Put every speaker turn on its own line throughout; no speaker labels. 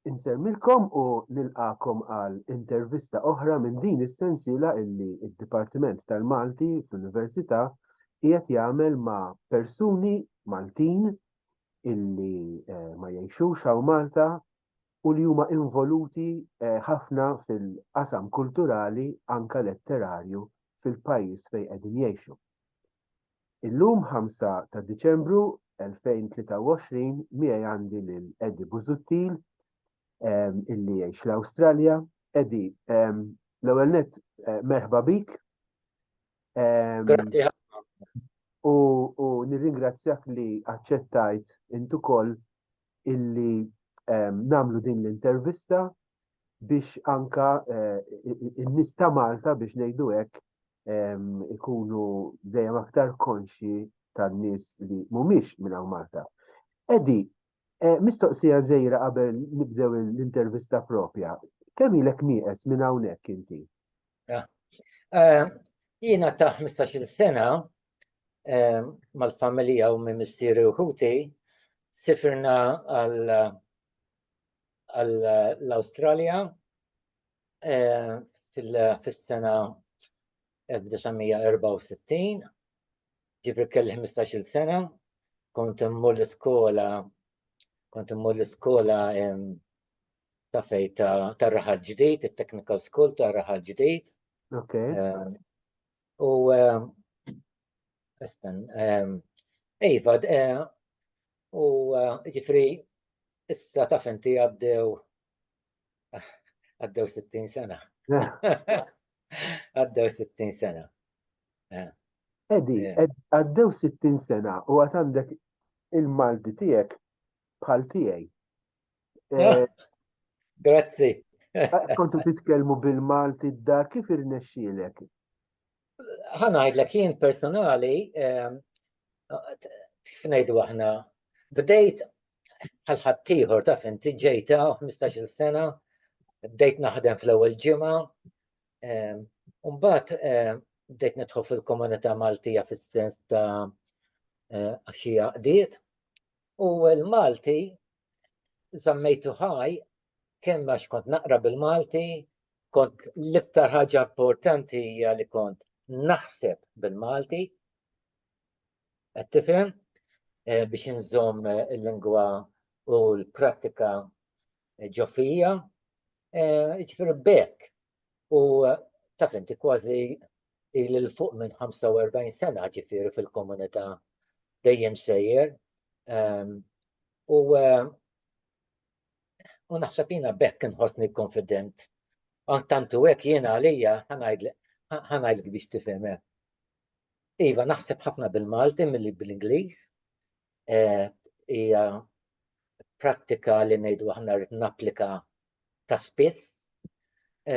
insemmilkom u nilqakom għal intervista oħra minn din is-sensiela illi id-Dipartiment tal-Malti fl-Università qiegħed jagħmel ma' persuni Maltin illi ma jgħixux hawn Malta u li huma involuti ħafna fil-qasam kulturali anke letterarju fil-pajjiż fejn qegħdin jgħixu. Illum 5 ta' Diċembru 2023 miegħi għandi lil Eddie Busuttil illi jgħix l-Awstralja. Eddie, l-ewwel nett merħba bik.
Grazzi ħafna.
U nirringrazzjak li aċċettajt intu koll illi namlu din l-intervista biex anka in-nies ta' Malta biex ngħidu hekk ikunu dejjem aktar konxi tan-nies li mhumiex minn hawn Malta. Eddie, mistoqsija żgħira qabel nibdew l-intervista propja. Kemm ilek nieqes minn hawnhekk inti?
Jiena ta' 15-il sena mal-familja u minn missieri u ħuti sifirna għall-Awstralja fis-sena 1964. Ġifri kelli 15-il sena, kont immur l-iskola ta' fejn ta' Raħal Ġdid, it-Technical School ta' Raħal Ġdid.
Okay.
Ġifri issa ta' inti għaddew 60 sena. Għaddew 60 sena.
Eddie, għaddew 60 sena u għad għandek il-Malti tiegħek bħal tiegħi.
Grazzi.
Kontu titkellmu bil-Malti d-dar, kif irnexxielek?
Ħanajdlek jien personali, kif ngħidu aħna, bdejt bħal ħaddieħor taf inti ġejta 15-il sena, bdejt naħdem fl-ewwel ġimgħa, u mbagħad bdejt nidħol fil-komunità Maltija fis-sens ta' xi għaqdiet, u l-Malti żammejtu ħaj kemm għax kont naqra bil-Malti, kont l-iktar ħaġa importanti hija li kont naħseb bil-Malti, qed tifhem, biex inżomm il-lingwa u l-prattika ġo fija, ġifieri bekk. U taf inti kważi il fuq minn 45 sena ġifieri fil-komunità dejjem sejjer. U naħseb jiena bekk inħossni konfident. Tantu hekk jiena għalija ħanajdlek biex tifhem. Iva naħseb ħafna bil-Malti milli bil-Ingliż. Hija prattika li ngħidu aħna rrid napplika ta' spiss. U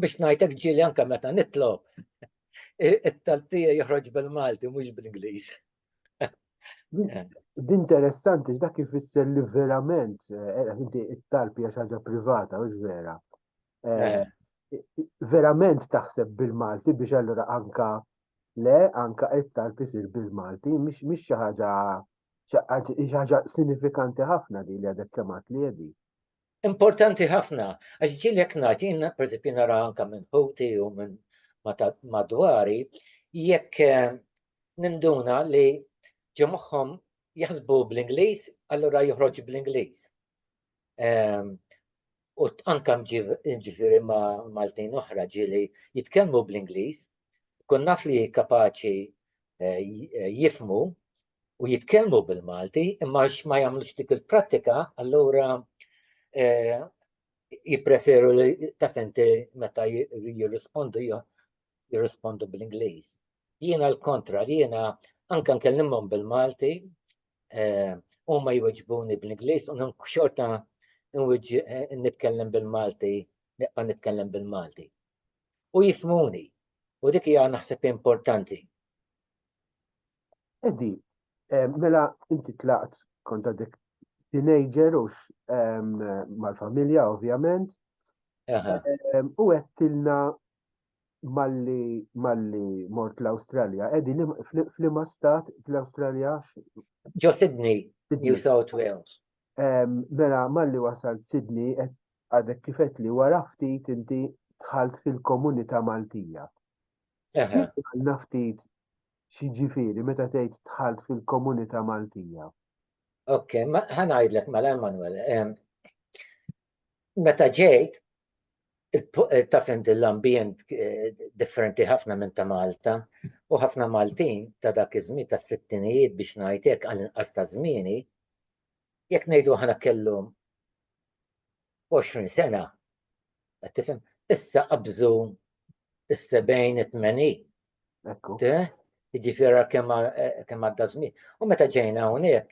biex ngħidlek ġieli anke meta nitlob it-taltija joħroġ bil-Malti mhux bil-Ingliż.
D'interessanti dak ifisser li verament it-talb hija xi ħaġa privata mhux vera. Verament taħseb bil-Malti biex allura anka it-talb isir bil-Malti mhix xi ħaġa sinifikanti ħafna di li għadek kemm li jedi.
Importanti ħafna, għax ġieli jekk ngħid jien pereżempju nara anke minn ħuti u minn madwari, jekk ninduna li ġo moħħhom jaħsbu bl-Ingliż, allura joħroġ bl-Ingliż. U anke ġifieri ma' Maltin oħra ġieli jitkellmu bl-Ingliż, kun naf li kapaċi jifhmu u jitkellmu bil-Malti, imma ma jagħmlux dik il-prattika, allura jippreferu li taf inti meta jirrispondu bl-Ingliż. Jiena l-kontra, jiena anke nkellimhom bil-Malti, huma jweġbuni bl-Ingliż u xorta nitkellem bil-Malti, neqpa' nitkellem bil-Malti. U jifhmuni, u dik hija naħseb importanti.
Eddie, mela inti tlaqt kont għadek teenager u mal-familja ovvjament. U għettilna malli mort l-Awstralja. Eddie, fl-ima stat fl-Awstralja?
Ġo Sydney, New South Wales.
Mela malli wasalt Sydney għadek kifet li wara ftit inti dħalt fil-komunità Maltija.
Eħe.
Spiegħalna ftit xiġifieri meta tgħid dħalt fil-komunità Maltija.
Ok, ħanajdlek mal-Emanuel. Meta ġejt, taf inti l-ambjent differenti ħafna minn ta' Malta, u ħafna Maltin ta' dak iż-żmien tas-sittinijiet biex ngħidlek għal-inqas ta' żmieni, jekk ngħidu aħna kellhom 20 sena, qed tifhem, issa qabżu is-70 80.
Ekku.
Jiġifieri kemm għadda żmien. U meta ġejna hawnhekk,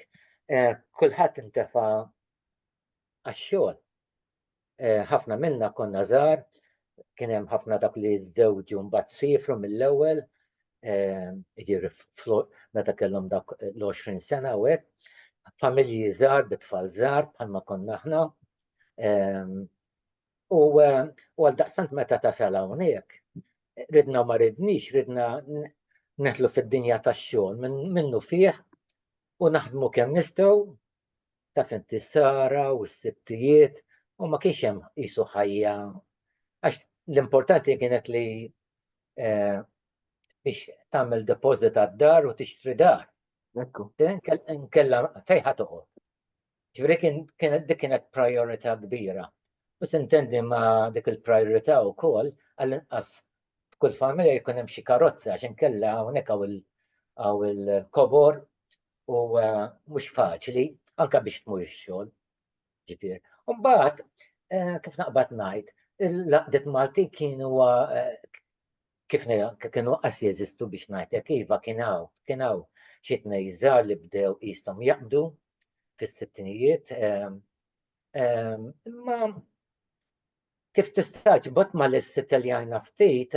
kulħadd intefa' għax-xogħol. Ħafna minna konna żgħar, kien hemm ħafna dak li żżewġu mbagħad siefru mill-ewwel, jiġifieri meta kellhom dak l-20 sena u hekk, familji żgħar bit-tfal żgħar bħalma konna aħna. U għaldaqstant meta tasal hawnhekk, ridna ma ridniex, ridna neħlu fid-dinja tax-xogħol minnu fih u naħdmu kemm nistgħu, taf inti s-sara u s-sibtijiet, u ma kienx hemm qisu ħajja. Għax l-importanti kienet li biex tagħmel deposit għad-dar u tixtri dar.
Ekku.
Nkella fejn ħadd toqgħod. Ġifieri dik kienet priorità kbira. U sintendi ma' dik il-priorità wkoll għall-inqas f'kull familja jkun hemm xi karozza għax inkella hawnhekk hawn il-kobor u mhux faċli anke biex tmur ix-xogħol. Ġifieri. U mbagħad kif naqbad ngħid, il-laqdiet Maltin kienu kienu qas jeżistu biex ngħidlek iva kien hawn xi tnejn żgħar li bdew qishom jaqbdu fis-sittinijiet. Imma kif tistaġbod ma l-Ittaljana ftit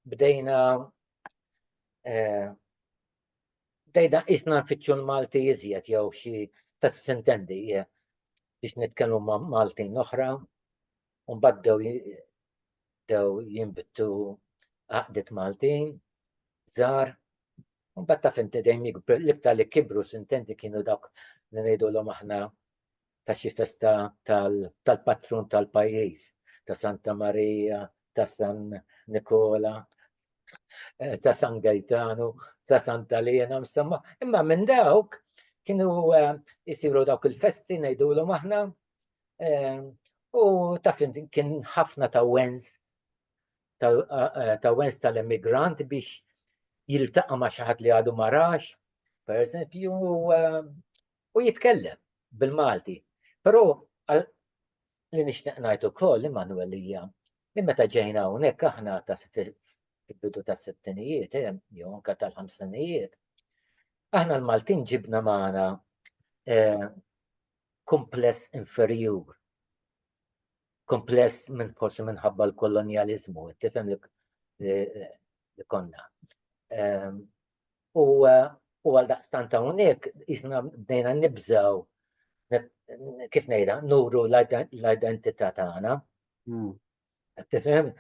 bdejna qisna nfittxu l-Malti iżjed jew xi tas-sintendi biex nitkellmu ma' Maltin oħra, u mbagħad bdew jinbittu għaqdiet Maltin żgħar, u mbagħad taf inti dejjem l-iktar li kibru sintendi kienu dawk li ngħidulhom aħna ta' xi festa tal-patrun tal-pajjiż, ta' Santa Marija, ta' San Nikola, ta' San Gaetano, ta' Santa Elena, insomma, imma minn dawk kienu jisiru dawk il-festi ngħidulhom aħna, u taf kien ħafna ta' wens tal-immigranti biex jiltaqa' ma' xi ħadd li għadu ma rax, pereżempju, u jitkellem bil-Malti. Però li nixtieq ngħid ukoll Emanuel hija li meta ġejna hawnhekk aħna fil-bidu tas-sittinijiet jew anke tal-ħamsinijiet, aħna l-Maltin ġibna magħna kumpless inferjur. Kompless forsi minħabba l-kolonjaliżmu, tifhem li konna. U għaldaqstant hawnhekk isna bdejna nibżgħu kif ngħidha nuru l-identità tagħna. Tifhem?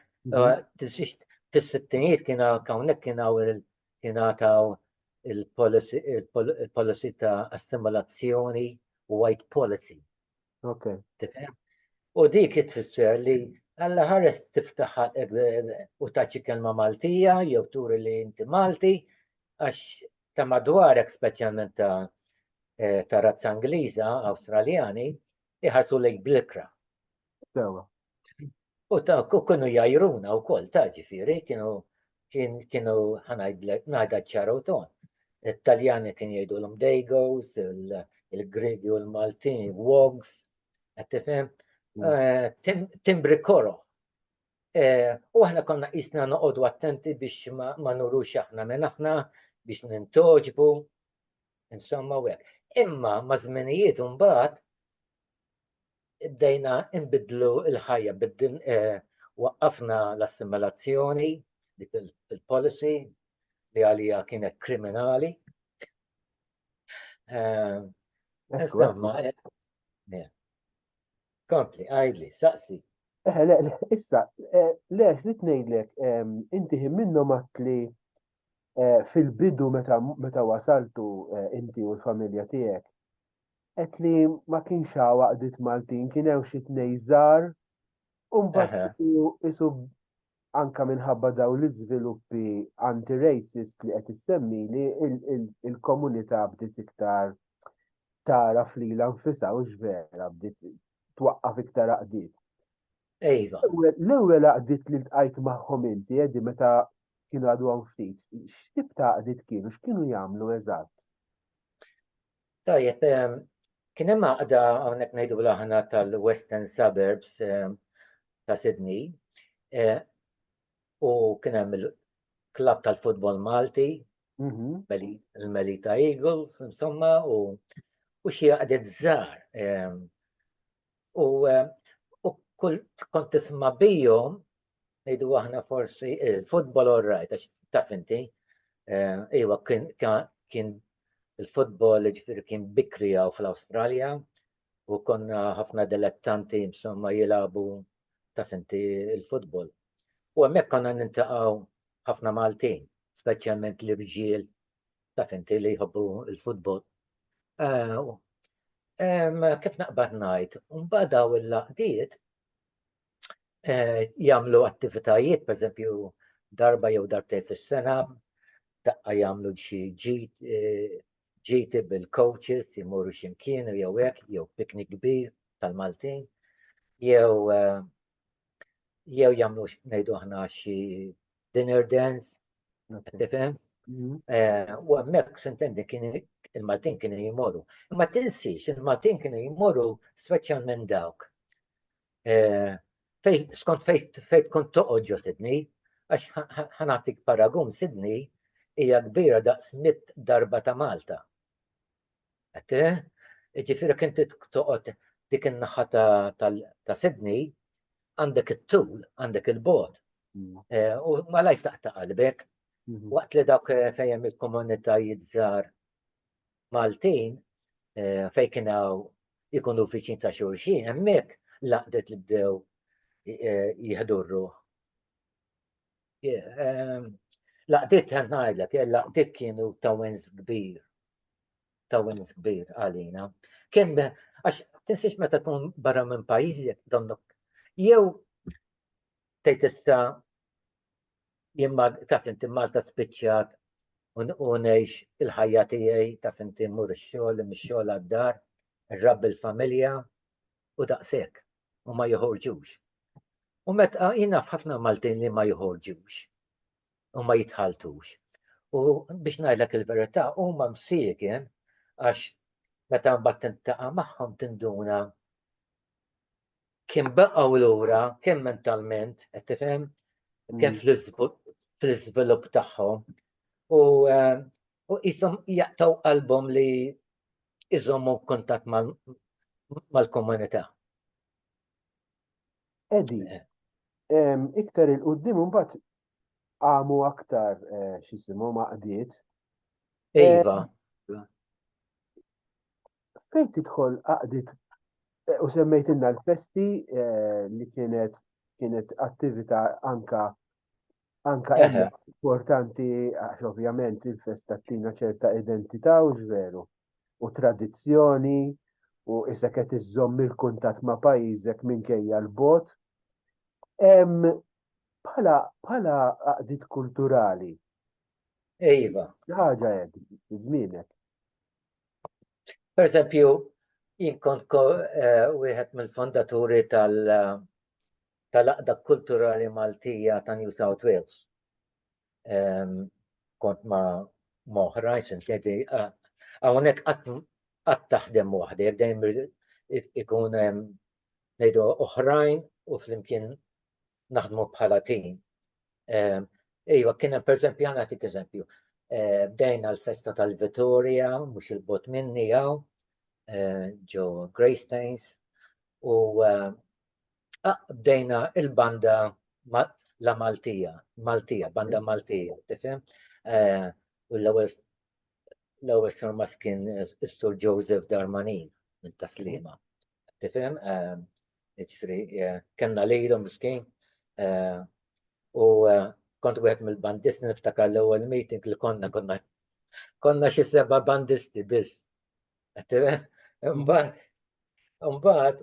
Fis-sittinijiet kien hawnhekk kienaw il-policy ta' assimilazzjoni u white policy.
Okay.
Tifhem? U dik tfisser li alla ħares tiftaħ u taċi kelma Maltija jew turi li inti Malti għax ta' madwarek speċjalment ta' razza Ingliża, Awstraljani, iħarsu lejk bl-ikra.
Sewa.
U ta' kienu jajruna wkoll ta' ġifieri kienu ngħidha ċara u ton. It-Taljani kien jgħidulhom Dagos, il-Griegi u l-Maltini Wogs, qed tifhem? Timbri koroħ. U aħna konna qisna noqogħdu attenti biex ma nurux aħna minn aħna biex nintoġbu, insomma u hekk. Imma ma' żminijiet imbagħad bdejna nbidlu l-ħajja, waqqafna l-assimilazzjoni, dik il-policy li għalija kienet kriminali. Insomma, kompli, għajdli, saqsi.
Issa, lex li tnejdlek, inti minnhom għat li fil-bidu meta wasaltu inti u l-familja tiegħek, qed li ma kienx hawn għaqdiet Maltin, kien hemm xi tnej żgħar u mbagħad isu anka minħabba daw l-iżviluppi anti-racist li qed issemmi li il-komunità bdiet iktar taraf lilha nfisha u x'vera bdiet twaqqaf iktar għaqdiet.
Iva.
L-ewwel għaqdiet li ltqajt magħhom inti Edi meta kienu għadhom ftit, x'tib ta' għaqdiet kienu, x'kienu jagħmlu eżatt?
Tajjeb, kien hemm għaqda hawnhekk ngħidu aħna tal-Western Suburbs ta' Sydney, u kien hemm il-klabb tal-futbol Malti, il-Melita Eagles, insomma, u xi għaqdiet żgħar. U kull kont tisma' bihom ngħidu aħna forsi il-futbol all right, għax taf inti, iwa kien il-futbol ġifieri kien bikri hawn fl-Awstralja u konna ħafna dilettanti insomma jilagħbu taf inti il-futbol. U hemmhekk konna niltaqgħu ħafna Maltin, speċjalment l-irġiel taf inti li jħobbu il-futbol. Kif naqbad ngħid, u mbagħad dawn il-laqdiet jagħmlu attivitajiet, pereżempju darba jew darbtejn fis-sena, daqqa jagħmlu xi ġiti bil-coaches jmorru x'imkien jew hekk, jew piknik kbir tal-Maltin, jew jagħmlu ngħidu aħna xi dinner dance, tifhem? U hemmhekk s'intendi il-Maltin kienu jmorru. Ma tinsix, il-Maltin kienu jmorru speċjalment dawk. Skont fejn tkun toqgħod ġo Sydney, għax ħanatik paragun Sydney hija kbira daqs 100 darba ta' Malta. Ġifieri inti toqgħod dik in-naħa ta' Sydney għandek it-tul, għandek il-bogħod. U malaj taqta' qalbek, waqt li dawk fejn hemm il-komunitajiet żgħar Maltin fejn kienu jkunu viċin ta' xulxin, hemmhekk laqdet li bdew jieħdu r-ruħ. Laqdiet ngħidlek, laqdiet kienu tawens kbir għalina. Kemm għax tinsiex meta tkun barra minn pajjiżek donnok jew tgħid issa jien taf inti Malta spiċċjat u ngħix il-ħajja tiegħi taf inti mmur ix-xogħol mix-xogħol għad-dar, irrabbi l-familja u daqshekk u ma joħorġux. U meta jiena ħafna Maltin li ma joħorġux u ma jitħaltux. U biex ngħidlek il-verità huma msiekien għax meta mbagħad tintaqa' magħhom tinduna kemm baqgħu lura, kemm mentalment, qed tifhem, kemm fl-iżvilupp tagħhom u qishom jaqtaw qalbhom li iżommu kuntatt mal-komunità.
Edi, iktar il-qudiem mbagħad għamu aktar x'isimu maqdiet.
Iva.
Fejn tidħol għaqdiet u semmejtilna l-festi li kienet attività anka importanti għax ovvjament il-festa tina ċerta identità u ġveru u tradizzjoni u issa qed iżomm il-kuntatt ma' pajjiżek minkejja l-bot. Bħala għaqdiet kulturali.
Iva.
Ħaġa hekk żmienek.
Pereżempju, jien kont wieħed mill-fondaturi tal-għaqda kulturali Maltija ta' New South Wales. Kont ma' oħrajn sintieti hawnhekk qatt taħdem waħdek, dejjem ikun ngħidu oħrajn u flimkien naħdmu bħala tim. Iva, kien hemm pereżempju ħa nagħtik eżempju. Bdejna l-festa tal-Vittoria, mhux il-bot minni hawn, ġo Greystanes, u bdejna il-banda la Maltija, banda Maltija, tifhem? U l-ewwel sur maskin is-Sur Joseph Darmanin minn Taslima, tifhem? Ġifieri kellna lejlu miskin. U kont wieħed mill-bandisti niftakar l-ewwel meeting li konna xi 7 bandisti biss. Mbagħad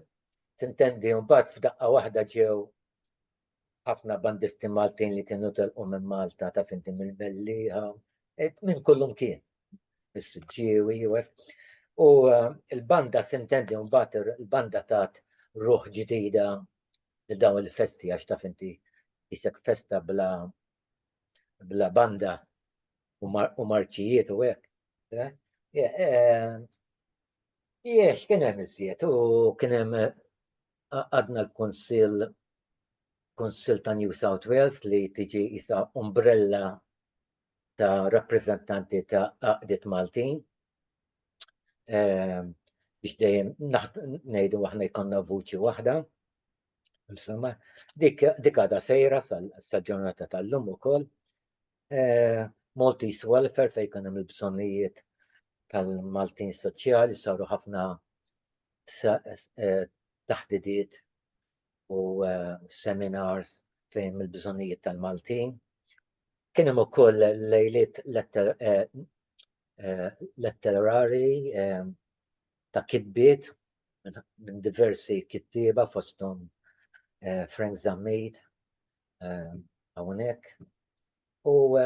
tintendi mbagħad f'daqqa waħda ġew ħafna bandisti Maltin li kienu telqu minn Malta ta' finti mill-Belliħa, minn kullum kien, is-Siġġiewi u l-banda tintendi mbagħad il-banda tat ruħ ġdida lil dawn il-festi għax ta' finti jisek festa bla banda u marċijiet u hekk. Jiex, kien hemm iżjed u kien hemm għadna l-Kunsill ta' New South Wales li tiġi isa umbrella ta' rappreżentanti ta' għaqdiet Maltin biex dejjem ngħidu aħna jkollna vuċi waħda. Insomma, dik għadha sejra sal-ġurnata tal-lum ukoll. Maltese Welfare fejn kien hemm il-bżonnijiet tal-Maltin soċjali saru ħafna taħdidiet u seminars fejn il-bżonnijiet tal-Maltin. Kien hemm ukoll lejliet letterari ta' kitbiet minn diversi kittieba fosthom Frank Zammit hawnhekk. U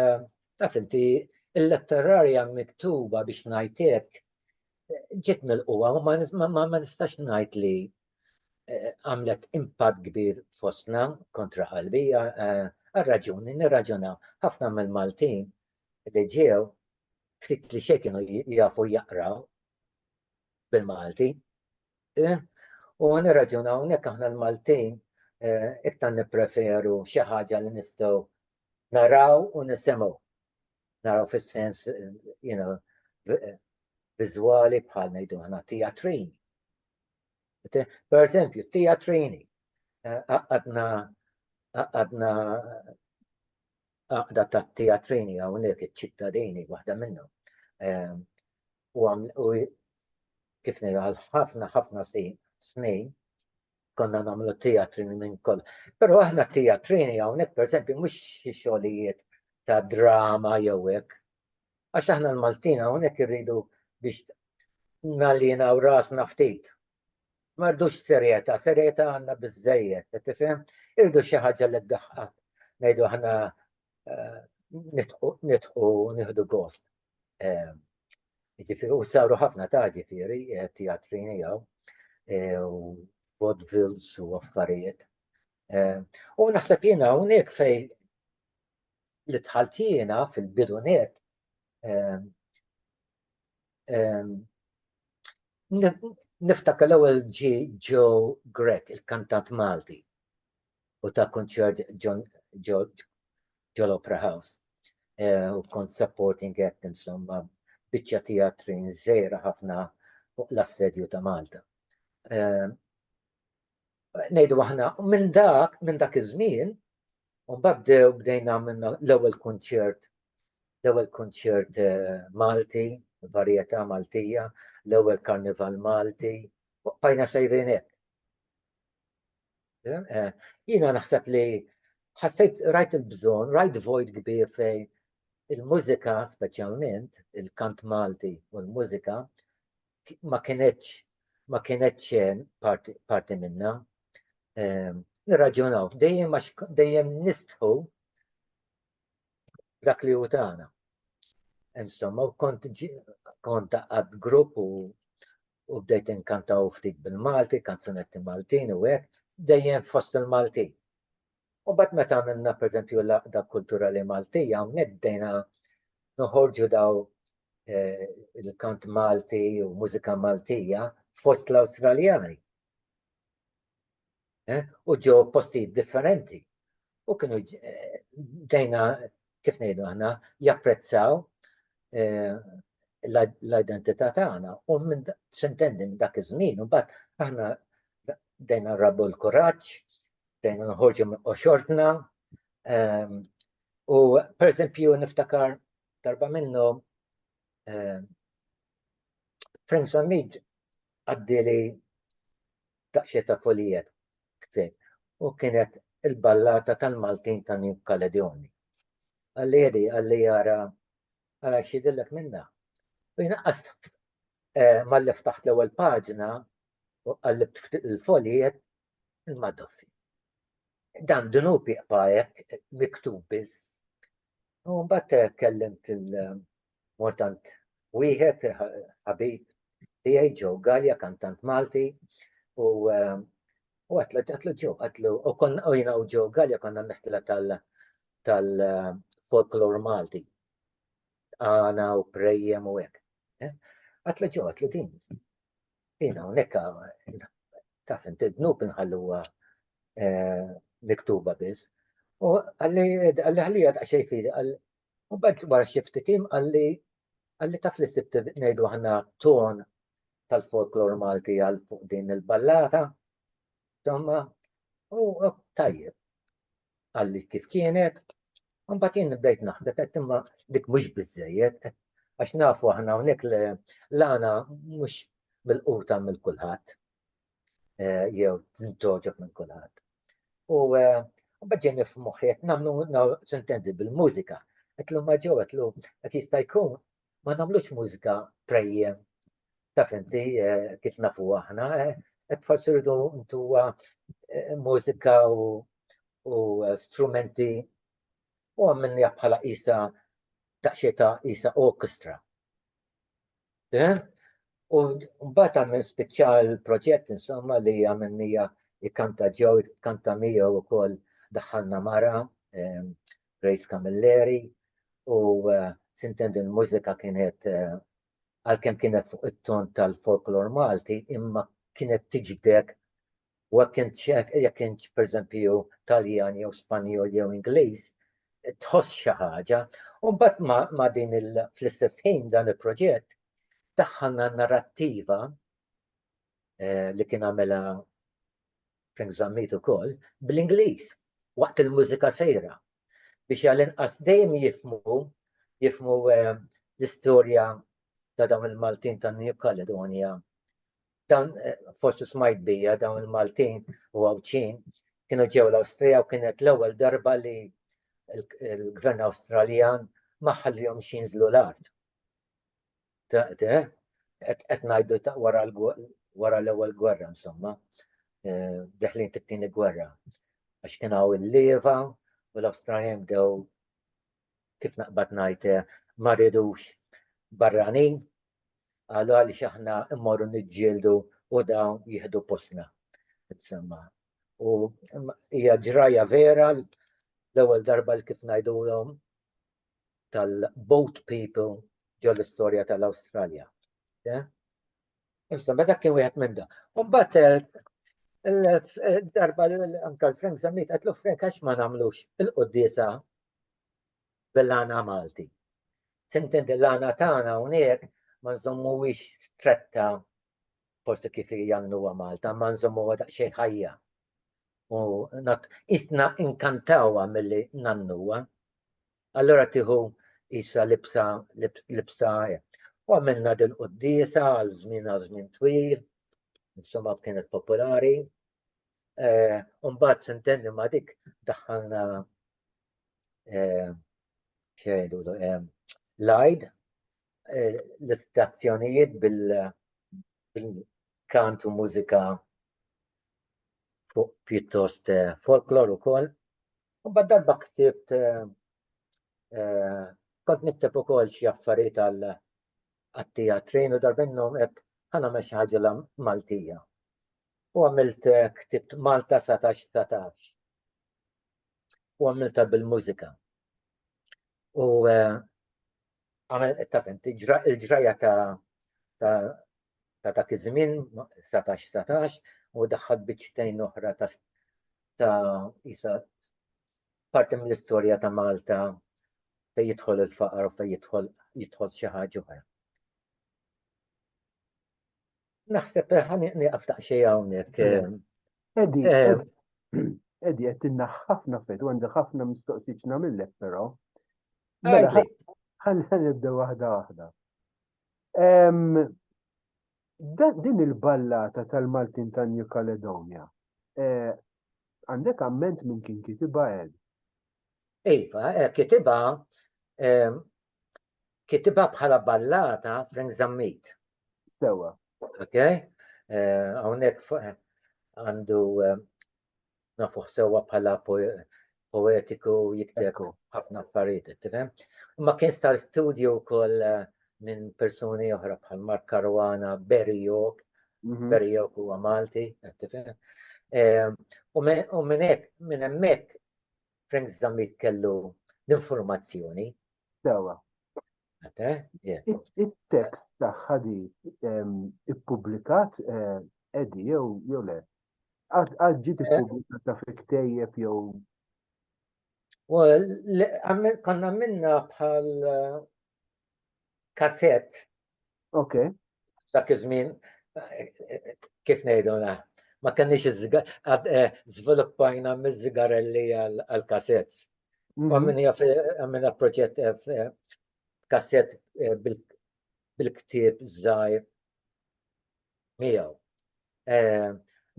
taf inti il-letterarja miktuba biex ngħidlek ġiet milquha ma nistax ngħid li għamlet impatt kbir fostna kontra qalbi għal-raġuni nirraġunaw ħafna mill-Maltin li ġew ftit li xejn kienu jafu jaqraw bil-Malti. U nirraġunaw hawnhekk aħna l-Maltin iktar nippreferu xi ħaġa li nistgħu naraw u nisimgħu. Naraw fis-sens viżwali bħal ngħidu aħna teatrini. Per eżempju, teatrini. Għadna għaqda ta' teatrini hawnhekk iċ-ċittadini waħda minnhom. U kif ngħidu għal ħafna snin konna nagħmlu teatrini minn koll. Però aħna teatrini hawnhekk pereżempju mhux xi xogħlijiet ta' drama jew hekk. Għax aħna l-Maltin hawnhekk irridu biex nallinaw rasna ftit. Ma rridux serjetà għandna biżżejjed, qed tifhem? Irridu xi ħaġa li ddaħħaq ngħidu aħna nidħu nieħdu gost. Jiġifieri u saru ħafna ta' ġifieri teatrini u vaudevilles u affarijiet. U naħseb jiena hawnhekk fejn li dħalt jiena fil-bidunet niftakar l-ewwel Joe Grech, il-kantant Malti, u ta' kunċert ġol-Opera House. U kont supporting act insomma biċċa teatrin żgħira ħafna fuq l-assedju ta' Malta. Ngħidu aħna minn dak iż-żmien u mbagħad bdejna minna l-ewwel kunċert Malti, varjetà Maltija, l-ewwel karnival Malti, bqajna sejrin hekk. Jiena naħseb li ħassejt rajt il-bżonn, rajt vojt kbir fejn il-mużika speċjalment, il-kant Malti u l-mużika ma kienetx parti minnha. Nirraġunaw, dejjem nistħu dak li hu tagħna. Insomma, kont għad grupp u bdejt inkantaw ftit bil-Malti, kanzunetti Maltin u hekk, dejjem fost il-Maltin. U bad meta għamilna pereżempju l-laqda kulturali Maltija, hawnhekk bdejna noħorġu daw il-kant Malti u mużika Maltija fost l-Awstraljani. U ġew postijiet differenti. U kienu bdejna kif ngħidu aħna japprezzaw l-identità tagħna u minn x'intendi dak iż-żmien u mbagħad aħna bdejna nrabbu l-kuraġġ, bdejna noħorġu minn qoxortna u pereżempju niftakar darba minnu Frank Zammit għaddieli daqsxejn ta' folijiet u kienet il-ballata tal-Maltin ta' New Caledoni. Għalli jara xidillek minna. U jnaqqast Malli ftaħt l-ewwel paġna u qallibt il-folijiet il-madoffi. Dan dinupi qbajek miktub biss. U mbagħad kellimt il-mortant wieħed ħabib tiegħi Joe Gallia, kantant Malti, u għatlu Joe, għatlu, u konna jina u Joe Gallia konna meħtila tal-folklor Malti. Għana u prejjem u hekk. Għatlu Joe, għatlu din. Dina unekka, taf inti dnub inħalluha miktuba biss. U għalli għad xej fidi, u bad wara xiftitim għalli taf li sibti nejdu ħana ton tal-folklor Malti għal fuq din il-ballata. Insomma, u tajjeb. Għalli kif kienet, un batin bdejt naħseb, imma dik mux bizzejiet, għax nafu ħana unik l-għana mux bil-quta mill-kulħat, jew n-toġob minn kulħat. U bħġeni f'moħħiet namlu sentendi bil-mużika. Għetlu maġġu, għetlu għet jista' jkun ma namlux mużika prejjem. Taf inti kif nafu aħna, għet forsi rridu ntu mużika u strumenti u għamminni bħala isa taqxieta isa orkestra. U mbagħad għamil speċjal proġett insomma li għamilnija ikkanta ġew, ikkanta mija u kol daħħalna mara, Grace Camilleri, u sintendi l-mużika kienet għal-kem kienet fuq it-ton tal-folklor Malti, imma kienet tiġbdek u jekk kient per eżempju Taljan jew Spanjol jew Ingliż, tħoss xi ħaġa, u mbagħad ma' din fl-istess ħin dan il-proġett daħħalna narrattiva li kien għamela Frank Zammit ukoll bl-Ingliż waqt il-mużika sejra biex għal-inqas dejjem jifmu l-istorja ta' dawn il-Maltin ta' New Caledonia. Dan forsi smajt bija dawn il-Maltin u Għawċin kienu ġew l-Awstrija u kienet l-ewwel darba li l-Gvern Awstraljan ma ħallihom jinżlu l-art. Qed ngħidu wara l-ewwel gwerra insomma, deħlin fit-tieni gwerra. Għax kien hawn il-leva u l-Awstraljan bdew kif naqbad ngħid ma rridux barranin, għalu għaliex aħna immorru niġġieldu u dawn jieħdu postna. Insomma. U hija ġraja vera l-ewwel darba li kif ngħidulhom tal-boat people ġew l-istorja tal-Awstralja. Insomma, dak kien wieħed minn da. U mbagħad darba anke Frank Zammit qedlu Frank għax ma nagħmlux il-quddiesa bil-għana Malti. Sintendi l-għana tagħna hawnhekk ma nżommuwix stretta forsi kif jannuha Malta, ma nżommuha daqsxejn ħajja. U isna inkantawa milli nannuha. Allora tieħu isa libsa. U għamilna din quddiesa għal żmien twil, insomma kienet popolari. Mbagħad sintendi ma dik daħħalna lajd l-istazzjonijiet bil-kant u mużika fuq pjuttost folklor ukoll. U mbagħad darba ktibt kont nikteb ukoll xi affarijiet għat-teatrin u darbennhom qed ħanagħmel xi ħaġa Maltija. U għamilt ktibt Malta 17 u għamilta bil-mużika. U taf inti il-ġraja ta' dak iż-żmien 17 u daħħad biċċtejn oħra ta' isa parti mill-istorja ta' Malta fejn jidħol il-faqar u fejn jidħol xi ħaġa oħra. Naħseb nieqaf daqsxejn hawnhekk.
Edi qed tinna ħafna fejn u għandi ħafna mistoqsijiet nagħmilek però. Mela ħalli nibdew waħda waħda. Din il-ballata tal-Maltin ta' New Caledonia, għandek amment minn kien kitibha hekk?
Iva, kitibha bħala ballata Frank Zammit.
sewa.
Okay? Hawnhekk għandu nafuh sewa bħala poetiku jikteb
Ekku.
ħafna affarijiet, tifhem? Ma kien star studio wkoll minn persuni oħra bħal Mark Caruana, Barry York huwa Malti, tifhem? U minn hemmhekk Frank Zammit kellu l-informazzjoni.
Sewa.
Yeah.
Il-tekst tagħha di ippubblikat Edi jew le? Għad ġiet ippubblikata fi ktejjeb jew.
Konna minna bħal kassett.
Okay.
Dak iż-żmien kif ngħidulha, ma kenniex żviluppajna miż-żigarelli għall-kassetts. Għamilna proġett kassett bil-ktieb żgħir miegħu.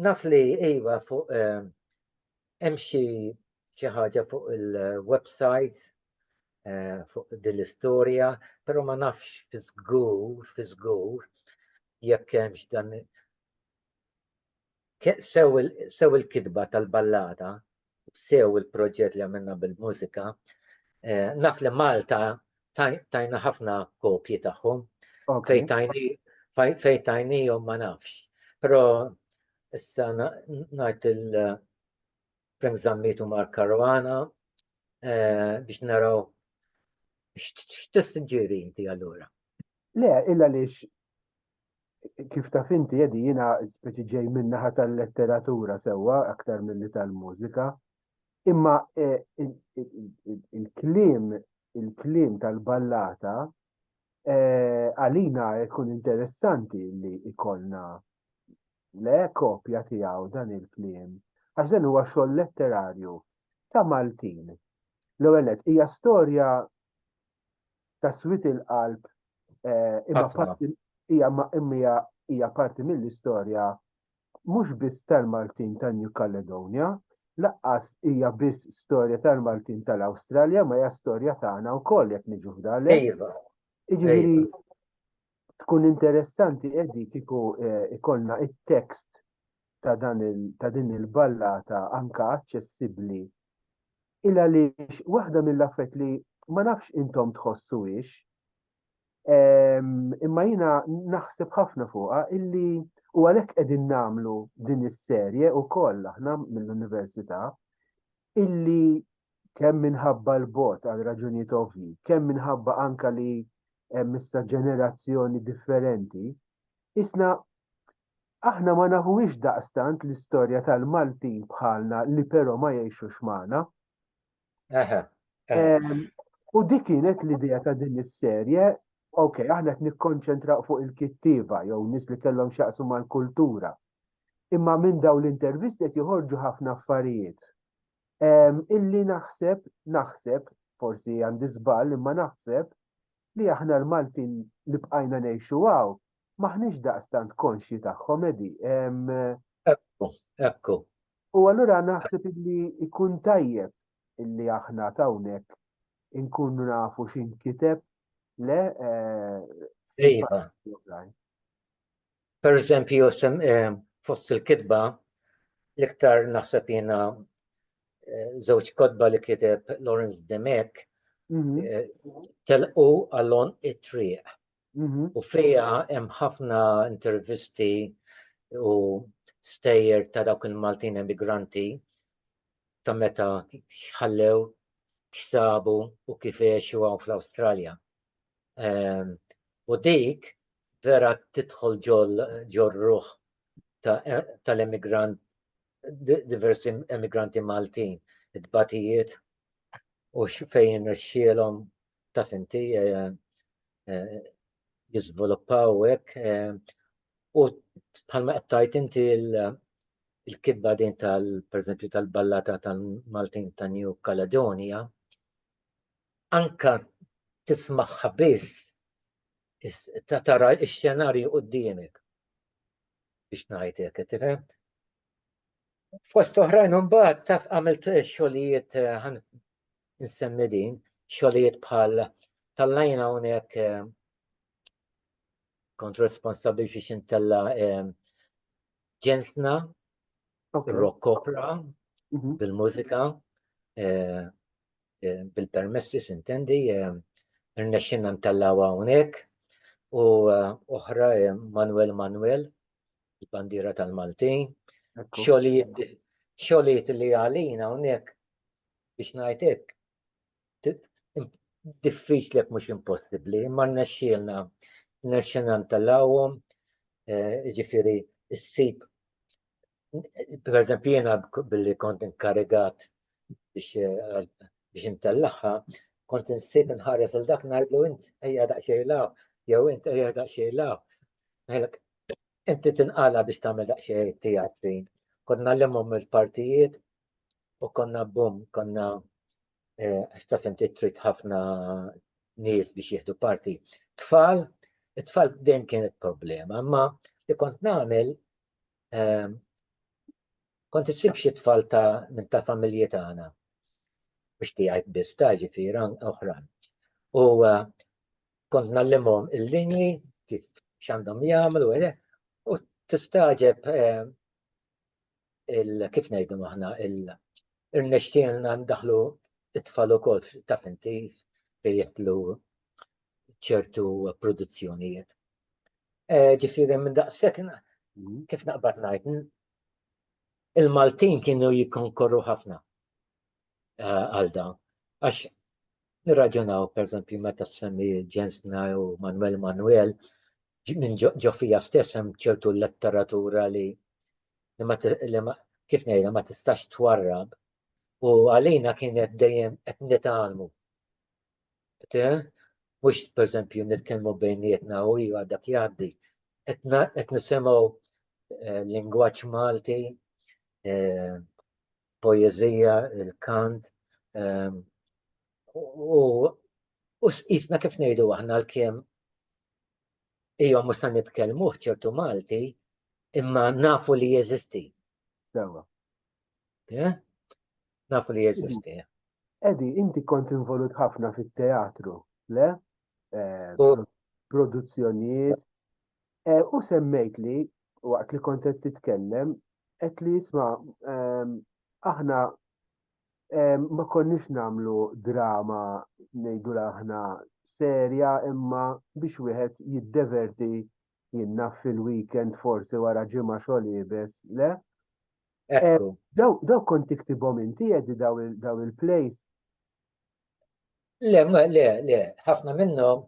Naf li iva fuq hemm xi ħaġa fuq il-websites fuq din l-istorja, però ma nafx fi żgur jekk hemmx dan sew il-kitba tal-ballata, sew il-proġett li għamilna bil-mużika. Naf li Malta tajna ħafna kopji tagħhom, fejn tajnihom ma nafx. Però issa ngħid il-Frank Zammit u Mark Caruana biex naraw x'tissuġġieri inti allura.
Le, illa lix kif taf inti jedi jiena speċi ġej min-naħa tal-letteratura sewwa aktar milli tal-mużika. Imma il-kliem tal-ballata għalina jkun interessanti li ikollna le kopja tiegħu dan il-kliem. Għax dan huwa xogħol letterarju ta' Maltin. L-ewwel hija storja ta' swit il-qalb imma hija parti mill-istorja mhux biss tal-Maltin ta' New Caledonia, laqqas hija biss storja tal-Maltin tal-Awstralja, ma hija storja tagħna wkoll jekk niġu f'dalek. Jiġifieri tkun interessanti Edi kieku ikollna it-tekst ta' din il-ballata anka aċċessibbli. Illa li waħda mill-affett li ma nafx intom tħossuhiex, imma jiena naħseb ħafna fuqha illi u għalhekk qegħdin nagħmlu din is-serje wkoll aħna mill-Università illi kemm minħabba l-bot għal raġunijiet ovvji, kemm minħabba anka li hemm issa ġenerazzjoni differenti, isna aħna ma nafuwix daqstant l-istorja tal-Maltin bħalna li però ma jgħixux magħna. U dik kienet l-idea ta' din is-serje. Okay, aħna qed nikkonċentraw fuq il-kittieba jew nies li kellhom x'jaqsmu mal-kultura. Imma minn dawn l-intervisti qed joħorġu ħafna affarijiet. Illi naħseb, forsi għandi żball, imma naħseb li aħna l-Maltin li bqajna ngħixu hawn maħniex daqstant konxi tagħhom Edi.
Ekku.
U allura naħseb illi ikun tajjeb illi aħna hawnhekk inkunu nafu x'inkiteb le
Iva. Per eżempju, fost il-kitba l-iktar naħseb jiena żewġ kotba li kiteb Lawrence Demek telqu għalon it-triq. U fija hemm ħafna intervisti u stejjer ta' dawk il-Maltin immigranti ta' meta ħallew, x'sabu u kif għexu hawn fl-Awstralja. U dik vera tidħol ġol ruħ tal-emigrant, diversi emigranti Maltin, id-batijiet u fejn irxielhom taf inti jiżviluppaw hekk u bħalma qed tajt inti il-kibba din pereżempju tal-ballata tal-Maltin ta' New Caledonia anka tismagħha biss tara x-xenarju quddiemek biex ngħid hekk, tifhem? Fost oħrajn imbagħad taf għamilt xogħlijiet insemmi din, xogħlijiet bħal tal-lajna hawnhekk kont responsabbli biex intella ġensna, rock opera, bil-mużika, bil-permessi intendi, irnexxinna ntellaw hawnhekk u oħra Manuel, il-bandiera tal-Maltin, xogħlijiet li għalina hawnhekk biex ngħid hekk diffiċli mhux impossibbli, imma rnexxielna ntellawhom, ġifieri ssib. Pereżempju jiena billi kont inkarigat biex intellaħħa, kont insib inħares il dak ngħidlu int ejja daqsxejn law, jew int ejja daqsxejn law. Inti tinqala biex tagħmel daqsxejn teatri. Konna nlemmhom il-partijiet u konna għax taf inti trid ħafna nies biex jieħdu parti. It-tfal dejjem kienet problema, imma li kont nagħmel kont issib xi tfal minn ta' familji tagħna biex tiegħid biss ta' ġifieri oħrajn. U kont nallimhom il-linji kif x'għandhom jagħmlu u tistaġeb kif ngħidu aħna irnexxielna ndaħlu it-tfal ukoll taf inti fejn jitlu ċertu produzzjonijiet. Ġifieri minn daqshekk kif naqbad ngħid, il-Maltin kienu jikkonkorru ħafna għal dan. Għax nirraġunaw pereżempju meta semmi ġensna u Manuel minn ġo fija stess hemm ċertu letteratura li kif ngħidha ma tistax twarrab u għalina kienet dejjem qed nitgħallmu. Mhux pereżempju nitkellmu bejnietna u iva dak jgħaddi. Qed nisimgħu lingwaġġ Malti, poeżija, il-kant, u qisna kif ngħidu aħna l-kiem ejja mhux se nitkellmuh ċertu Malti, imma nafu li jeżisti. Nafu li jeżisti.
Edi, inti kont involut ħafna fit-teatru, le? Produzzjonijiet. U semmejt li, waqt li kont qed titkellem, qed li isma' aħna ma konniex nagħmlu drama ngħidu aħna serja imma biex wieħed jiddeverti jinnaf fil-weekend forsi wara ġimgħa xogħol jibes, le? Daw kont tiktibhom inti qegħdi daw il-plays?
Le, ħafna minnhom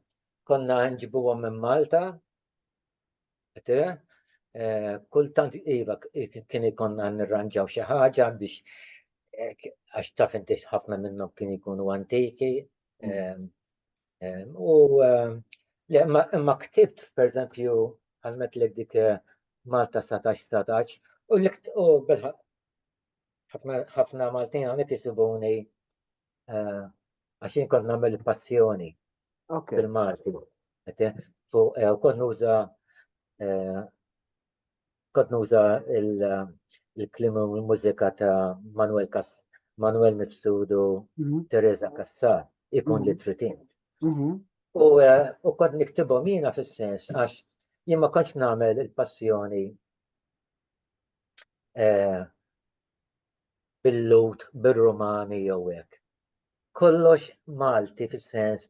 konna nġibuhom minn Malta. Kultant iva kien ikonna nirranġaw xi ħaġa biex għax taf inti ħafna minnhom kien ikunu antiki. Imma ktibt pereżempju għalmetlek dik Malta 17 u ħafna Maltin hawnhekk isibuni għax jien kont nagħmel passjoni bil-Malti. Kont nuża il-klim u l-mużika ta' Manuel Mifsud u Teresa Cassar, ikun li tritint. U kont niktibhom jiena fis-sens għax jien ma kontx nagħmel il-passjoni bil-lut, bil-Rumani jew hekk. Kollox Malti fis-sens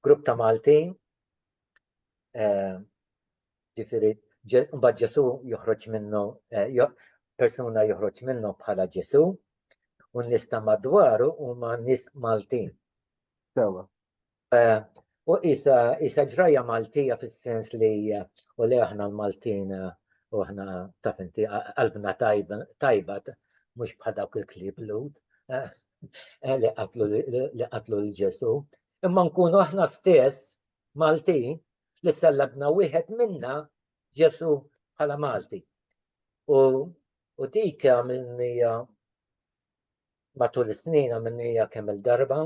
grupp ta' Maltin, ġifieri mbagħad Ġesu joħroġ minnu, persuna joħroġ minnu bħala Ġesu u n-nies ta' madwaru huma nies Maltin. U isa ġraja Maltija fis-sens li u li aħna l-Maltin u aħna taf inti qalbna tajba mhux bħal dawk il-klieb lut li qatlu l-Ġesu. Imma nkunu aħna stess Maltin li sellabna wieħed minna Ġesu bħala Malti. U dik għamilnija matul is-snin għamilnija kemm il-darba,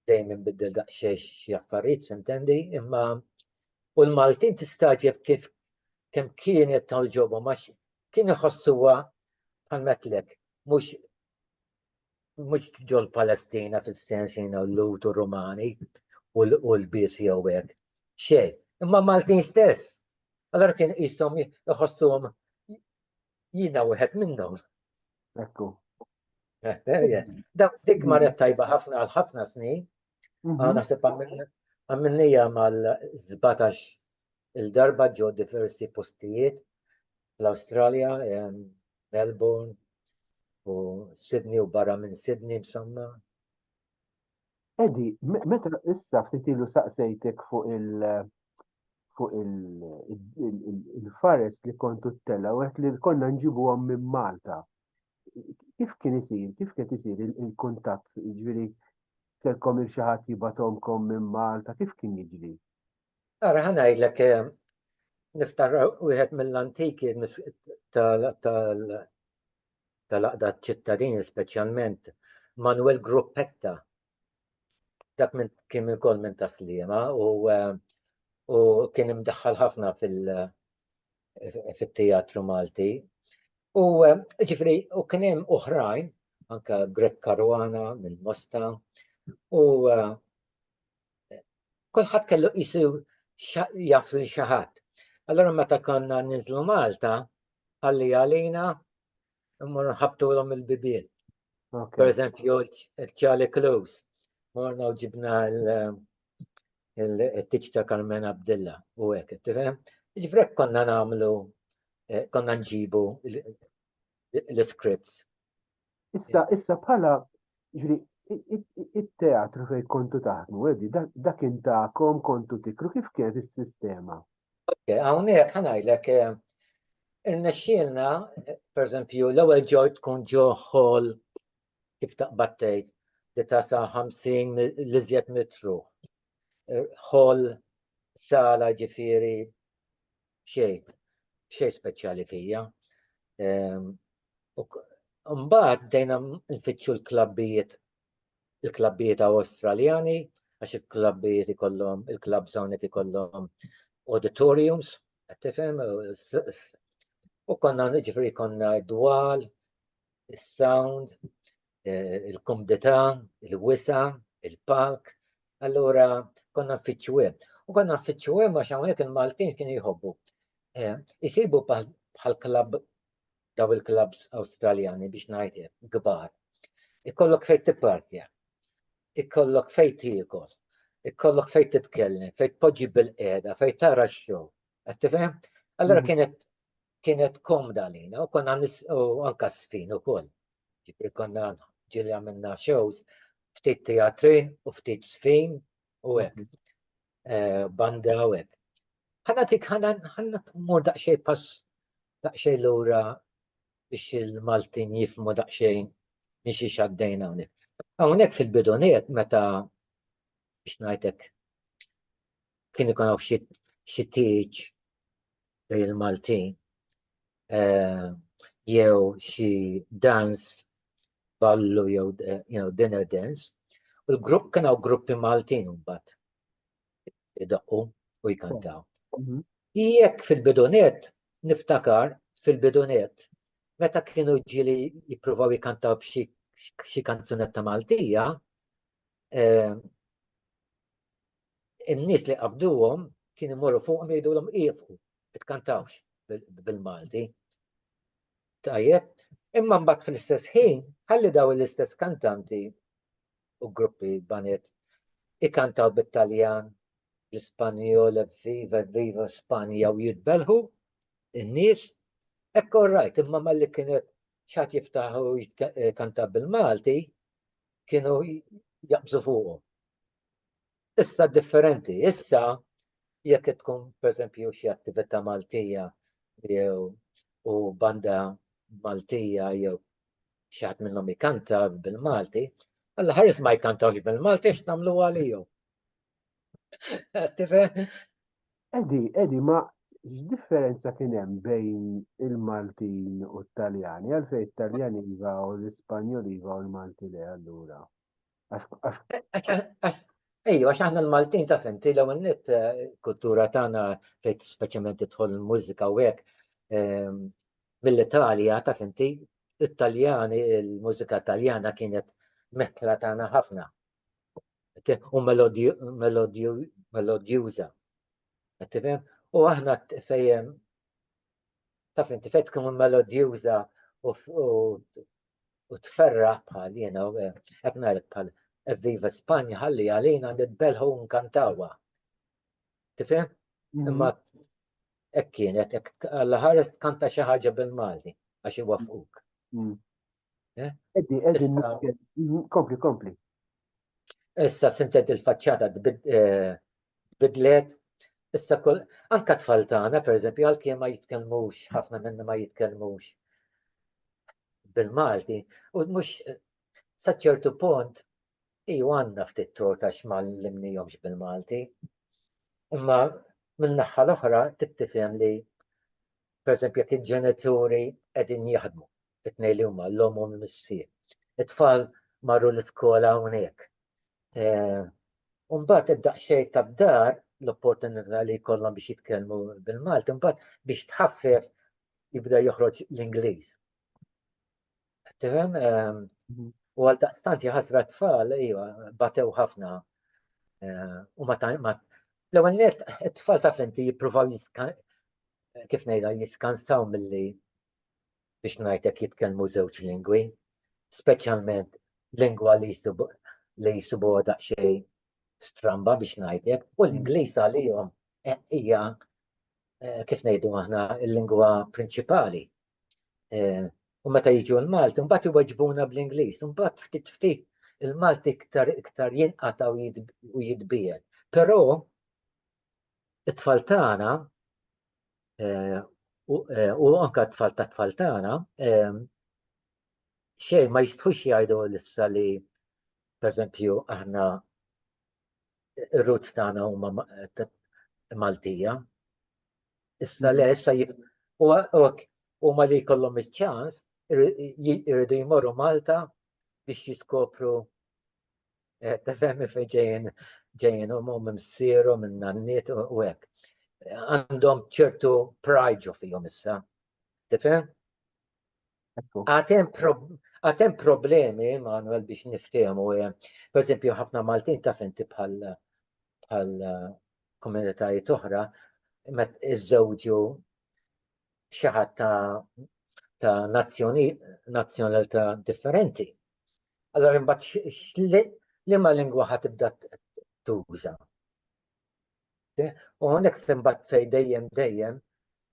dejjem inbiddel daqsxejn xi affarijiet intendi, imma u l-Maltin tistaġeb kif kemm kienet tal-ġobhom għax kien iħossuha bħal metlek mhux ġol Palestina fis-sens jiena l-lut u Rumani u l-bies jew hekk. Xejn, imma Maltin stess. Allora kien qishom iħossuhom jiena wieħed minnhom.
Ekku.
Dik marret tajba ħafna għal ħafna snin. Naħseb għamilnija mal-17 il-darba ġo diversi postijiet fl-Awstralja, Melbourne, u Sydney u barra minn Sydney insomma.
Edi, meta issa ftitilu saqsejtek fuq il-fares li kontu t-tella u li konna nġibu għom minn Malta. Kif kien isir il-kuntatt, ġviri, kelkom il-xaħat jibatomkom minn Malta, kif kien jiġri?
Ara ħanajdlek niftar wieħed mill-antiki tal-aqda ċittadini speċjalment Manuel Gruppetta. Dak kien ukoll minn Taslima u kien imdaħħal ħafna fit-teatru Malti. U ġifri, u kien hemm oħrajn, anke Greg Caruana minn Mosta, u kulħadd kellu qisu jaf li xi ħadd. Allora meta konna ninżlu Malta, ħalli għalina mmur nħabtulhom il-bibien. Per eżempju, Charlie Close, morna u ġibna il-tiċ ta' Carmen Abdilla u hekk, tifhem? Ġifrek konna nagħmlu, konna nġibu l-scripts.
Issa bħala, ġri, il-teatru fej kontu taħdmu, għedi, dak intakom kontu tikru, kif kienet il-sistema?
Għawnek, ħanajlek, il-nexxielna, per eżempju, l-ewwel tkun ġo hall kif taqbattejt, li tasa 50 l-iżjed metru. Hall, sala ġifieri, xej speċjali fija. Mbagħad dejna nfittxu il-klabbijiet Awstraljani, għax il-klabbijiet ikollhom, il-club hawnhekk ikollhom auditoriums, tifhem, u konna ġifieri konna d-dwal, is-sound, il-kumdità, il-wisa, il-palk, allura konna nfittxu hemm. U konna nfittxu hemm għax hawnhekk il-Maltin kienu jħobbu. Isibu bħal klabb daw il-klabs Awstraljani biex ngħidlek kbar. Ikollok fejn tippartja, ikollok fejn tiekol, ikollok fejn titkellem, fejn tpoġġi bil-qiegħda, fejn tara x-show. Qed tifhem? Allura kienet komda lina u konna anke sfin ukoll. Ġifri konna ġieli għamilna shows ftit teatrin u ftit sfin u hekk. Banda u hekk. Ħanna tmur daqsxejn pass daqsxejn lura biex il-Maltin jifmu daqsxejn minn xi xaddejna hawnhekk. Hawnhekk fil-bidoniet meta biex ngħidlek kien ikun hawn xi tiġ bejn il-Maltin jew xi dance ballu jew dinner dance. U l-grupp kien hawn gruppi Maltin mbagħad idaqqu u jkantaw. Jekk fil-bidoniet niftakar fil-bidoniet meta kienu ġieli jippruvaw jikkantaw b'xi kanzunetta Maltija, in-nies li qabduhom kienu jmorru fuqhom jgħidulhom qiegħu, tikkantawx bil-Malti. Tajjeb, imma mbagħad fl-istess ħin ħalli daw l-istess kantanti u gruppi banet ikkantaw bit-Taljan, l-Ispanjol, viva Spanja u jitbelħu in-nies. Ekku rajt, imma malli kienet xatt jiftaħu kanta bil-Malti, kienu jaqbżu fuqhom. Issa differenti, issa jekk tkun pereżempju xi attività Maltija jew u banda Maltija jew xi ħadd minnhom ikanta bil-Malti, alla ħares ma jkantawx bil-Malti x'nagħmlu għalihom.
Edi, ma x'differenza kien hemm bejn il-Maltin u t-Taljani? Għalfejn it-Taljani iva u l-Ispanjoli iva u l-Malti le allura.
Ejju, għax aħna l-Maltin ta' fenti l-ewwel nett kultura tagħna fejn speċjalment tidħol il-mużika u hekk mill-Italja ta' fenti it-Taljani, il-mużika Taljana kienet meħtla tagħna ħafna u melodjuża. tifhem? U aħna fejn taf inti fejn tkun melodjuża u tferraħ bħal jiena qed ngħidlek bħal Evviva Spanja ħalli għalina nitbelħu nkantawha. Tifhem? Imma hekk kienet hekk alla ħares tkanta xi ħaġa bil-Malti għax iwafquk.
Kompli.
Issa sintet il-faċċata bidlet. Issa anka tfal tagħna pereżempju għalkemm ma jitkellmux, ħafna minna ma jitkellmux bil-Malti u mhux sa ċertu punt għandna ftit tort għax ma llimnihomx bil-Malti. Imma mill-naħa l-oħra tifhem li pereżempju jekk il-ġenituri qegħdin jaħdmu it-tnejn li huma l-om u l-missier. It-tfal marru l-iskola hawnhekk. U mbagħad id-daqsxejn tad-dar l-opportunità li jkollhom biex jitkellmu bil-Malti, mbagħad biex tħaffef jibda joħroġ l-Ingliż. Tifhem? U għal daqstant ħasra tfal, batew ħafna. U l-ewwel nett it-tfal taf inti jippruvaw kif ngħidha jiskansaw milli biex ngħidlek jitkellmu żewġ lingwi, speċjalment lingwa li jsibuha daqsxejn stramba biex ngħidlek, u l-Ingliż għalihom hija kif ngħidu aħna l-lingwa prinċipali. U meta jiġu l-Malti, mbagħad iweġbuna bl-Ingliż, mbagħad ftit il-Malti iktar jinqata' u jitbiegħed. Però it-tfal tagħna u anke t-tfal tat-tfal tagħna xejn ma jistħux jgħidu issa li pereżempju aħna ir-roots tagħna huma Maltija. Issa le issa huma li jkollhom iċ-ċans irridu jmorru Malta biex jiskopru tifhem fejn ġejjin huma msierhom minn nanniet u hekk. Għandhom ċertu pride ġo fihom issa. Tifhem? Għatem problemi, Manuel, biex niftehmu. Pereżempju ħafna Maltin taf inti bħal komunitajiet oħra met iżżewġu xi ħadd ta' nazzjonalità differenti. Allora imbagħad liema lingwa ħad tibda tuża. U hawnhekk imbagħad fejn dejjem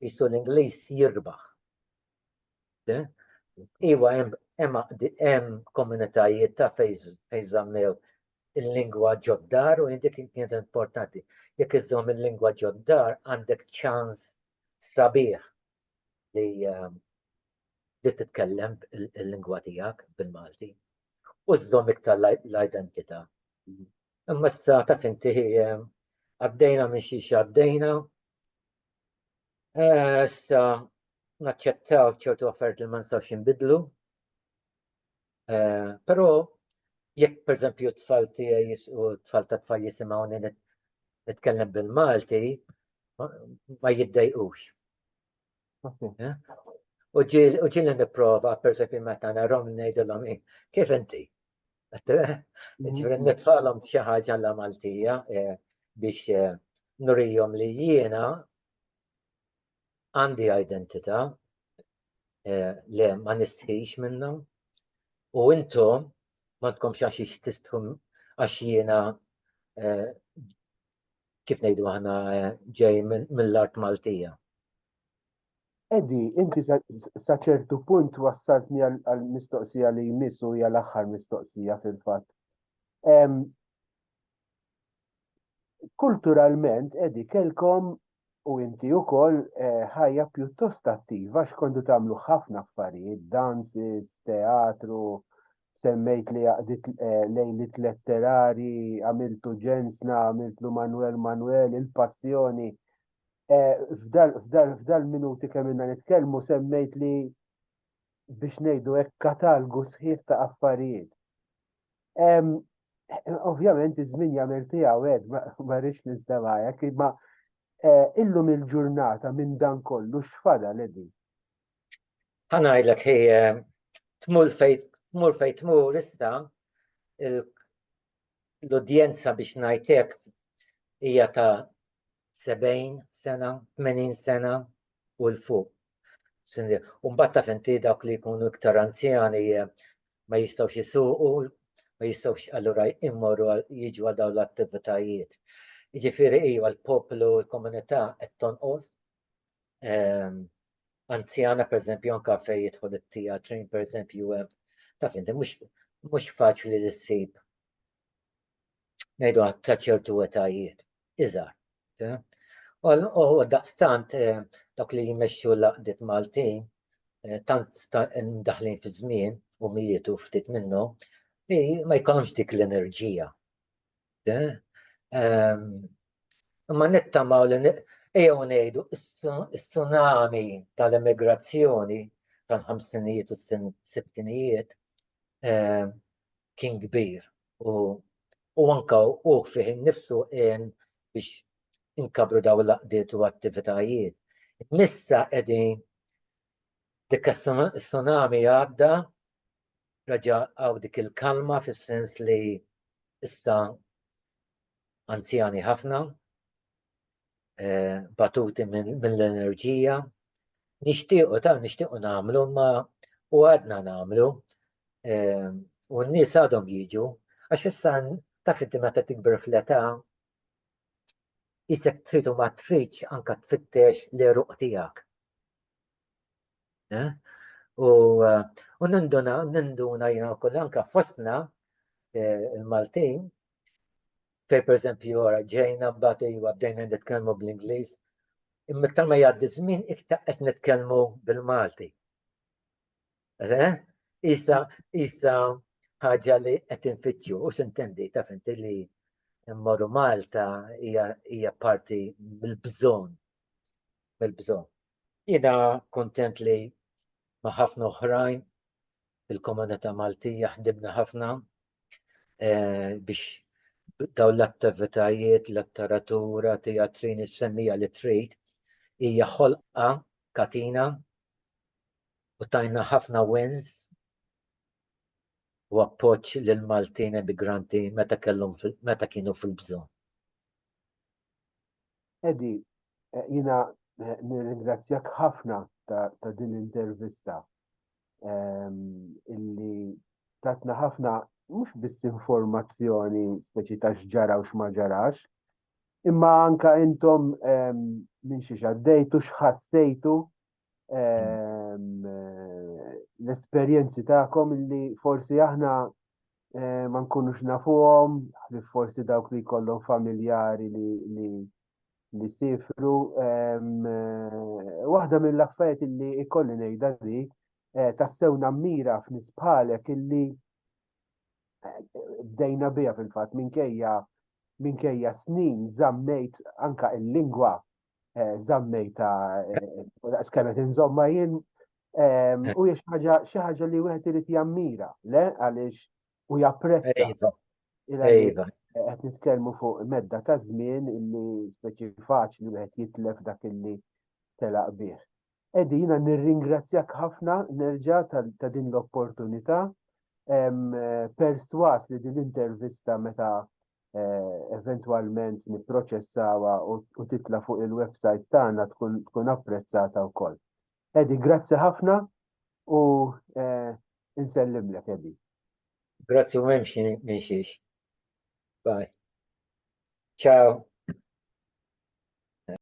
qisu l-Ingliż jirbaħ. Iwa hemm komunitajiet ta' fejn żammew il-lingwa ġoddar u dik kienet importanti. Jekk iżżomm il-lingwa ġoddar għandek ċans sabiħ li titkellem il-lingwa tiegħek bil-Malti u żżomm iktar l-identità. Imma issa taf inti għaddejna minn xi għaddejna. Issa naċċettaw ċertu affarijiet li ma nistgħux inbidlu. Però jekk pereżempju t-tfal tiegħi u t-tfal ta' tfal jisimgħuni nitkellem bil-Malti ma jiddejqux. U ġieli nipprova pereżempju meta narahom ngħidilhom kif inti. Ġifieri nitfagħlhom xi ħaġa alla Maltija biex nurihom li jiena għandi identità li ma nistħix minnha u intom ma tkomx għax tistħu għax jiena kif ngħidu aħna ġej mill-art Maltija.
Edi, inti sa ċertu punt wassaltni għal-mistoqsija li jmissu hija l-aħħar mistoqsija fil-fatt. Kulturalment, Edi, kelkom u inti wkoll ħajja pjuttost attiva x'kontu tagħmlu ħafna affarijiet, dances, teatru, semmejt li għaqdit lejlit letterari, għamiltu ġensna, għamiltu Manuel, il-passjoni. F'dal minuti kemm inna nitkellmu semmejt li biex ngħidu hekk katalgu sħiħ ta' affarijiet. Ovvjament iż-żmien jagħmel tiegħu ma rridx nistemgħek, imma illum il-ġurnata minn dan kollu x'fadal Edi?
Ħanajdlek tmur fejn tmur issa l-udjenza biex ngħidlek hija ta' 70 sena, 80 sena u l-fuq. U mbagħad taf inti dawk li jkunu iktar anzjani ma jistgħux isuqu, ma jistgħux allura immorru jiġu għal dawn l-attivitajiet. Jiġifieri iva l-poplu, l-komunità qed tonqos. Anzjana pereżempju anke fejn jidħol it-teatrin pereżempju taf inti mhux faċli li ssib ngħidu ta' ċertu etajiet iżgħar. U daqstant dawk li jmexxu l-laqdiet Maltin tant ndaħlin fi żmien u milietu ftit minnu li ma jkollhomx dik l-enerġija. Imma nittamaw li ejjew ngħidu is-tsunami tal-immigrazzjoni tal-ħamsinijiet u s-sittinijiet kien kbir u anke hu fih innifsu biex inkabru daw l-laqdiet u attivitajiet. Missa qegħdin dik is-tsunami għadda raġgħu dik il-kalma fis-sens li issa anzjani ħafna batuti mill-enerġija nixtiequ nagħmlu ma u għadna nagħmlu u n-nies għadhom jiġu għax issa taf inti meta tikber fl-età isek tridu ma tridx anke tfittex l-eruq tiegħek. U ninduna jiena wkoll anke fostna il-Maltin fejn pereżempju ġejna mbagħad iva bdejna nitkellmu bl-Ingliż, imma iktar ma jgħaddi żmien iktar qed nitkellmu bil-Malti. Issa ħaġa li qed infittxu u s'intendi taf inti li mmorru Malta hija parti mill-bżonn. Jiena kuntent li ma' ħafna oħrajn fil-komunità Maltija ħdimna ħafna biex daw l-attivitajiet, letteratura, teatrin is-semmija li trid hija ħolqa katina u tajna ħafna wins u appoġġ lil Maltin immigranti meta kienu fil-bżonn.
Edi, jiena nirringrazzjak ħafna ta' din l-intervista illi tatna ħafna mhux biss informazzjoni speċi ta' x'ġara u x'ma ġarax, imma anke intom minn xi għaddejtu x'ħassejtu l-esperjenzi tagħkom illi forsi aħna ma nkunux nafuhom, forsi dawk li jkollhom familjari li sifru. Waħda mill-affarijiet illi ikolli ngħidha dik tassew nammira f'nies bħalek illi bdejna biha fil-fatt minkejja snin żammejt anke il-lingwa żammejta skemet inżomma jien u xi ħaġa li wieħed irid jammira le għaliex u japprezza qed nitkellmu fuq medda ta' żmien illi speċi faċli wieħed jitlef dak illi telaq bih. Edi jiena nirringrazzjak ħafna nerġa' ta' din l-opportunità. Perswas li din l-intervista meta eventwalment nipproċessawha u titla' fuq il-website tagħna tkun apprezzata wkoll. Edi, grazzi ħafna u insellimlek Edi.
Grazzi u m'hemmx minn xiex. Bye. Ciao.